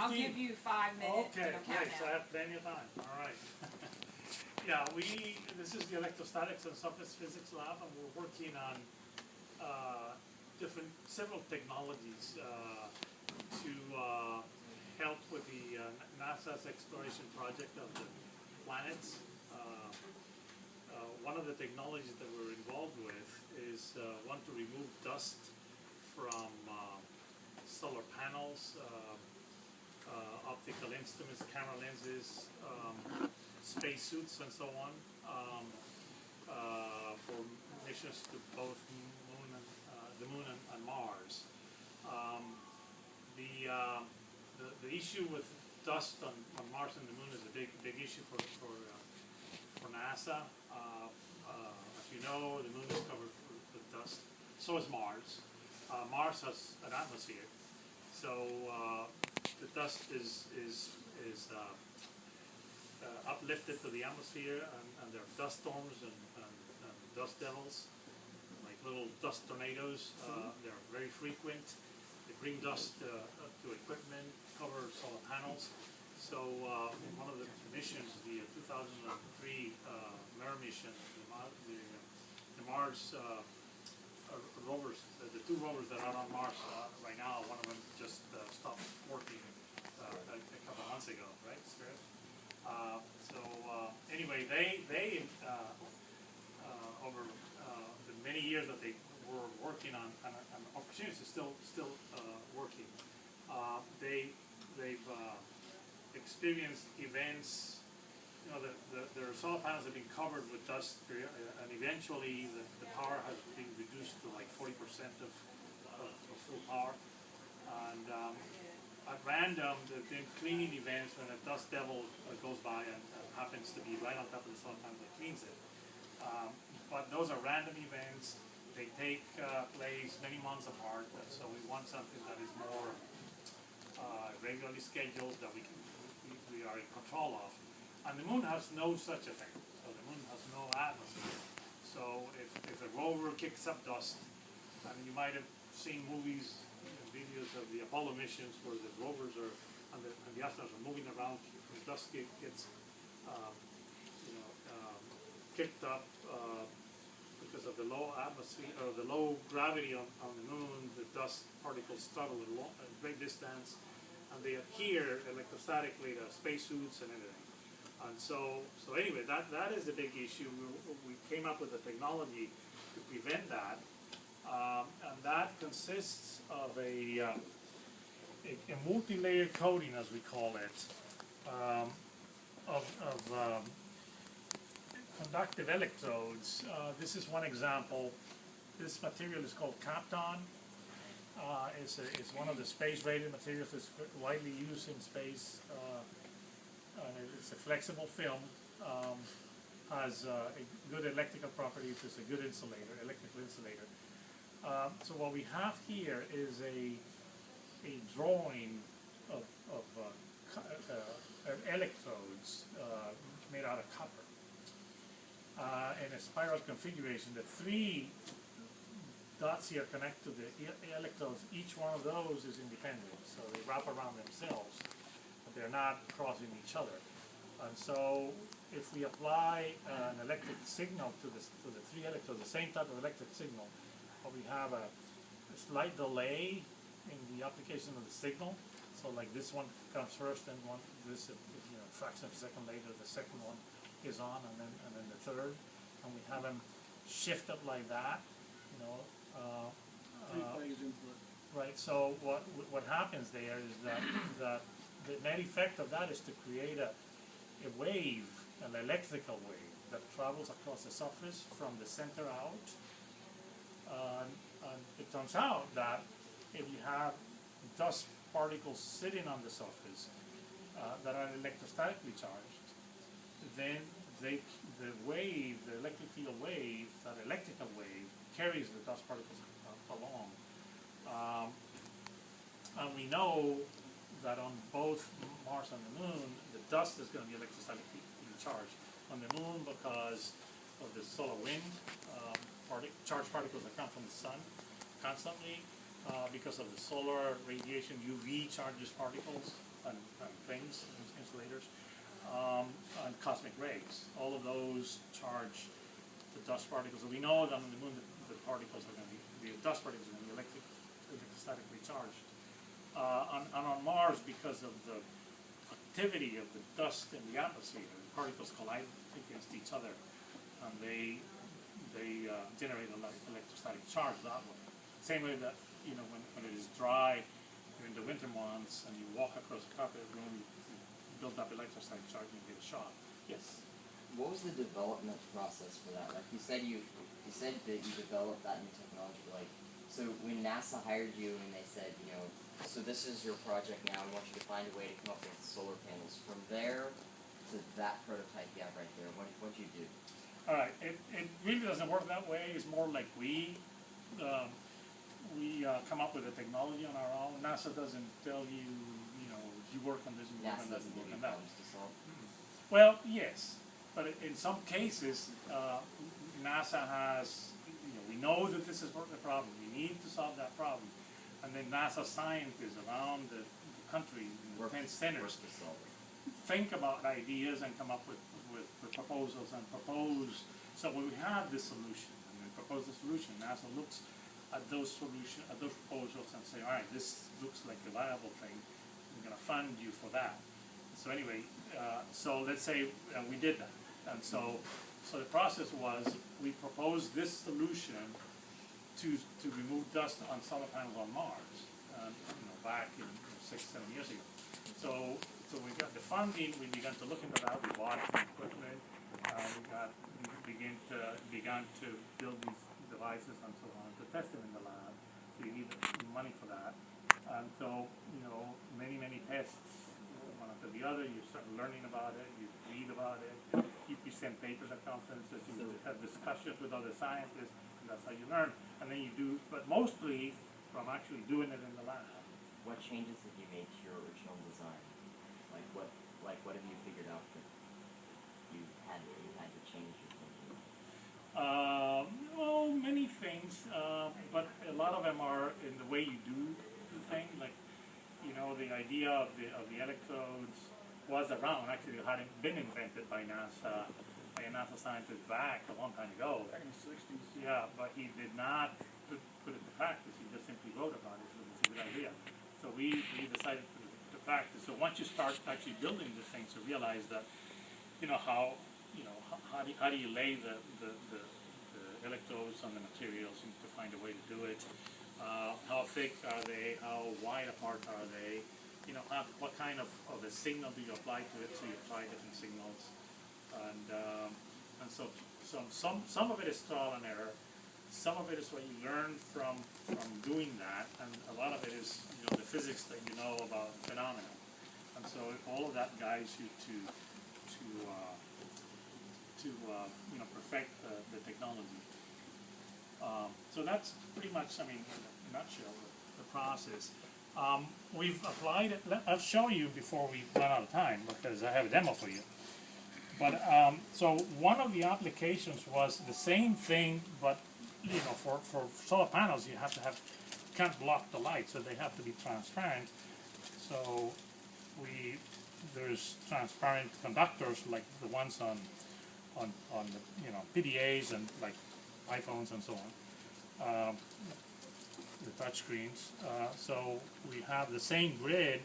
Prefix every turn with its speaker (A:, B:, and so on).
A: I'll give you 5 minutes.
B: Okay,
A: to
B: great, so I
A: count
B: have plenty of time, all right. Yeah, this is the Electrostatics and Surface Physics Lab, and we're working on several technologies to help with the NASA's exploration project of the planets. One of the technologies that we're involved with is one to remove dust from solar panels, optical instruments, camera lenses, space suits, and so on, for missions to both the moon and Mars. The issue with dust on Mars and the moon is a big issue for NASA. As you know, the moon is covered with dust. So is Mars. Mars has an atmosphere, so the dust is uplifted to the atmosphere, and there are dust storms and dust devils, like little dust tornadoes. They're very frequent. They bring dust to equipment, cover solar panels. So in one of the missions, the 2003 MER mission, the Mars rovers, the 2 rovers that are on Mars right now, one of them just stopped working a couple months ago, right, Spirit? Anyway, they over the many years that they were working on opportunities, still working. They've experienced events. You know, their solar panels have been covered with dust, and eventually the power has been reduced to like 40% of full power. And at random, there have been cleaning events when a dust devil goes by and happens to be right on top of the solar panel that cleans it. But those are random events. They take place many months apart, and so we want something that is more regularly scheduled, that we are in control of. And the moon has no such a thing. So the moon has no atmosphere. So if a rover kicks up dust, and you might have seen movies, videos of the Apollo missions where the rovers are and the astronauts are moving around, the dust gets kicked up because of the low atmosphere or the low gravity on the moon. The dust particles travel a great distance, and they adhere electrostatically to spacesuits and everything. And so anyway, that is a big issue. We came up with a technology to prevent that, and that consists of a multi-layer coating, as we call it, of conductive electrodes. This is one example. This material is called Kapton. It's one of the space-rated materials that's widely used in space. And it's a flexible film, has good electrical properties, it's a good insulator, electrical insulator. So what we have here is a drawing of electrodes made out of copper in a spiral configuration. The 3 dots here connect to the electrodes. Each one of those is independent, so they wrap around themselves. They're not crossing each other, and so if we apply an electric signal to the 3 electrodes, the same type of electric signal, but we have a slight delay in the application of the signal. So like this one comes first, and this fraction of a second later, the second one is on, and then the third, and we have them shifted like that.
C: 3 phase input.
B: Right. So what happens there is that the net effect of that is to create a wave, an electrical wave, that travels across the surface from the center out. And it turns out that if you have dust particles sitting on the surface that are electrostatically charged, then the wave, the electric field wave, that electrical wave, carries the dust particles along. And we know that on both Mars and the Moon, the dust is going to be electrostatically charged. On the Moon, because of the solar wind, charged particles that come from the sun constantly, because of the solar radiation. UV charges particles and things, insulators, and cosmic rays. All of those charge the dust particles. So we know that on the moon the particles are going to be, the dust particles are going to be electrostatically charged. And on Mars, because of the activity of the dust in the atmosphere, the particles collide against each other, and they generate electrostatic charge that way. Same way that, you know, when it is dry during the winter months and you walk across a carpet, you build up electrostatic charge and you get a shock. Yes.
A: What was the development process for that? Like you said that you developed that new technology. Like, so when NASA hired you and they said, you know, so this is your project now, I want you to find a way to come up with solar panels. From there to that prototype you have right there, what'd you do?
B: All right, it really doesn't work that way. It's more like we come up with the technology on our own. NASA doesn't tell you, you know, you work on this and you work on that and work on that. Well, yes, but in some cases, NASA has, you know, we know that this is the problem. We need to solve that problem, and then NASA scientists around the country, in the 10 centers, think about ideas and come up with proposals and propose. So when we have this solution and we propose the solution, NASA looks at those proposals and say, all right, this looks like a viable thing. We're going to fund you for that. So anyway, so let's say we did that, and so the process was we proposed this solution to remove dust on solar panels on Mars, you know, back in 6-7 years ago. So we got the funding. We began to look into that. We bought some equipment. We began to build these devices and so on to test them in the lab. So you need money for that. And so, you know, many tests, one after the other. You start learning about it. You read about it. You present papers at conferences. You have discussions with other scientists. And that's how you learn. And then you do, but mostly from actually doing it in the lab.
A: What changes have you made to your original design? What have you figured out that you had to change your thinking?
B: Well, many things, but a lot of them are in the way you do the thing. Like, you know, the idea of the electrodes was around. Actually, it hadn't been invented by NASA, by a NASA scientist back a long time ago.
C: Back in the 60s.
B: Yeah, but he did not put it to practice. He just simply wrote about it. So it's a good idea. So we decided to practice. So once you start actually building the things, you realize that, you know, how do you lay the electrodes on the materials? You need to find a way to do it. How thick are they? How wide apart are they? You know, what kind of a signal do you apply to it? So you apply different signals, and so some of it is trial and error. Some of it is what you learn from doing that, and a lot of it is, you know, the physics that you know about the phenomena. And so all of that guides you to you know, perfect the technology. So that's pretty much, I mean, in a nutshell, the process. We've applied it. I'll show you before we run out of time, because I have a demo for you. But so one of the applications was the same thing, but, you know, for solar panels, you can't block the light, so they have to be transparent. So there's transparent conductors like the ones on the, you know, PDAs and like iPhones and so on, the touch screens. So we have the same grid